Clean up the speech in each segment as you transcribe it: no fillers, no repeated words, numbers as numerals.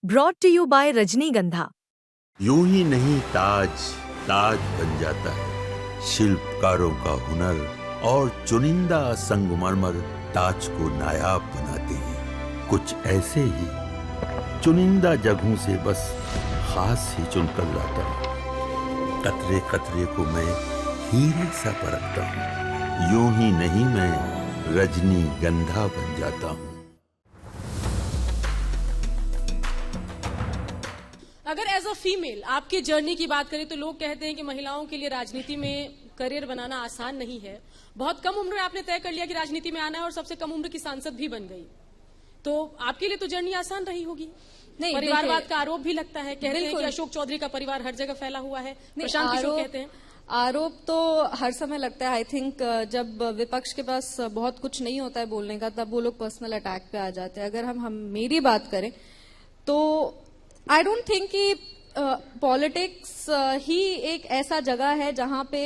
Brought to you bye रजनीगंधा। यूं ही नहीं ताज ताज बन जाता है, शिल्पकारों का हुनर और चुनिंदा संगमरमर ताज को नायाब बनाते हैं। कुछ ऐसे ही चुनिंदा जगहों से बस खास ही चुनकर लाता हूँ। कतरे कतरे को मैं हीरे सा परखता हूँ। यूं ही नहीं मैं रजनीगंधा बन जाता हूँ। अगर एज अ फीमेल आपकी जर्नी की बात करें तो लोग कहते हैं कि महिलाओं के लिए राजनीति में करियर बनाना आसान नहीं है। बहुत कम उम्र में आपने तय कर लिया कि राजनीति में आना है और सबसे कम उम्र की सांसद भी बन गई, तो आपके लिए तो जर्नी आसान रही होगी। नहीं, परिवारवाद का आरोप भी लगता है, कहते हैं कि अशोक चौधरी का परिवार हर जगह फैला हुआ है। प्रशांत किशोर कहते हैं आरोप तो हर समय लगता है। आई थिंक जब विपक्ष के पास बहुत कुछ नहीं होता है बोलने का, तब वो लोग पर्सनल अटैक पे आ जाते हैं। अगर हम मेरी बात करें तो आई डोंट थिंक कि पॉलिटिक्स ही एक ऐसा जगह है जहां पे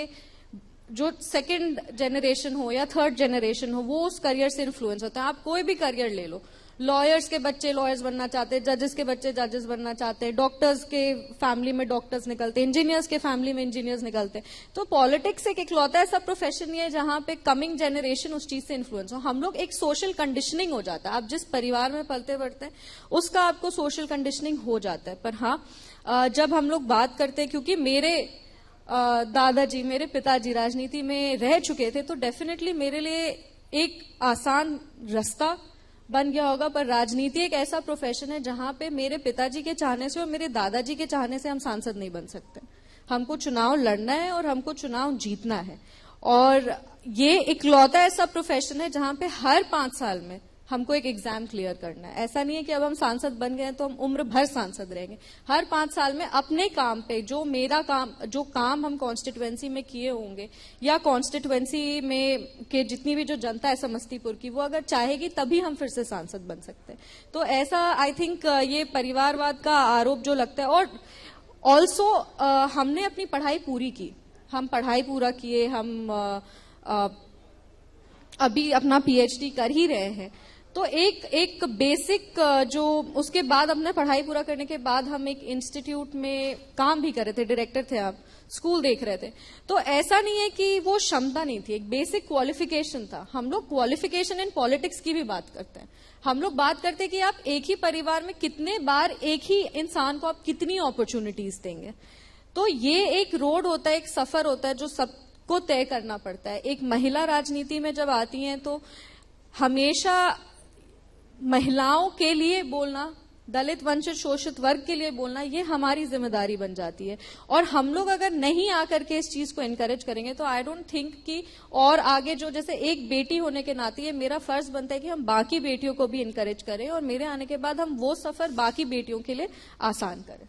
जो सेकंड जनरेशन हो या थर्ड जनरेशन हो वो उस करियर से इन्फ्लुएंस होता है। आप कोई भी करियर ले लो, लॉयर्स के बच्चे लॉयर्स बनना चाहते हैं, जजेस के बच्चे जजेस बनना चाहते हैं, डॉक्टर्स के फैमिली में डॉक्टर्स निकलते हैं, इंजीनियर्स के फैमिली में इंजीनियर्स निकलते हैं। तो पॉलिटिक्स एक इकलौता ऐसा प्रोफेशन ही है जहां पे कमिंग जनरेशन उस चीज से इन्फ्लुएंस हो। हम लोग एक सोशल कंडीशनिंग हो जाता है। आप जिस परिवार में पलते बढ़ते हैं उसका आपको सोशल कंडीशनिंग हो जाता है। पर हाँ, जब हम लोग बात करते हैं, क्योंकि मेरे दादाजी मेरे पिताजी राजनीति में रह चुके थे, तो डेफिनेटली मेरे लिए एक आसान रास्ता बन गया होगा। पर राजनीति एक ऐसा प्रोफेशन है जहां पे मेरे पिताजी के चाहने से और मेरे दादाजी के चाहने से हम सांसद नहीं बन सकते। हमको चुनाव लड़ना है और हमको चुनाव जीतना है। और ये इकलौता ऐसा प्रोफेशन है जहां पे हर 5 साल में हमको एक एग्जाम क्लियर करना है। ऐसा नहीं है कि अब हम सांसद बन गए तो हम उम्र भर सांसद रहेंगे। हर 5 साल में अपने काम पे जो काम हम कॉन्स्टिट्युएंसी में किए होंगे या कॉन्स्टिट्युएंसी में के जितनी भी जो जनता है समस्तीपुर की, वो अगर चाहेगी तभी हम फिर से सांसद बन सकते हैं। तो ऐसा आई थिंक ये परिवारवाद का आरोप जो लगता है। और ऑल्सो हमने अपनी पढ़ाई पूरी की, हम पढ़ाई पूरा किए, हम अभी अपना पीएचडी कर ही रहे हैं। तो एक बेसिक जो उसके बाद अपने पढ़ाई पूरा करने के बाद हम एक इंस्टीट्यूट में काम भी कर रहे थे, डायरेक्टर थे आप, स्कूल देख रहे थे। तो ऐसा नहीं है कि वो क्षमता नहीं थी, एक बेसिक क्वालिफिकेशन था। हम लोग क्वालिफिकेशन इन पॉलिटिक्स की भी बात करते हैं। हम लोग बात करते हैं कि आप एक ही परिवार में कितने बार एक ही इंसान को आप कितनी अपॉर्चुनिटीज देंगे। तो ये एक रोड होता है, एक सफर होता है जो सबको तय करना पड़ता है। एक महिला राजनीति में जब आती हैं तो हमेशा महिलाओं के लिए बोलना, दलित वंचित शोषित वर्ग के लिए बोलना, ये हमारी जिम्मेदारी बन जाती है। और हम लोग अगर नहीं आकर के इस चीज को एनकरेज करेंगे तो आई डोंट थिंक कि और आगे जो, जैसे एक बेटी होने के नाते ये मेरा फर्ज बनता है कि हम बाकी बेटियों को भी एनकरेज करें और मेरे आने के बाद हम वो सफर बाकी बेटियों के लिए आसान करें।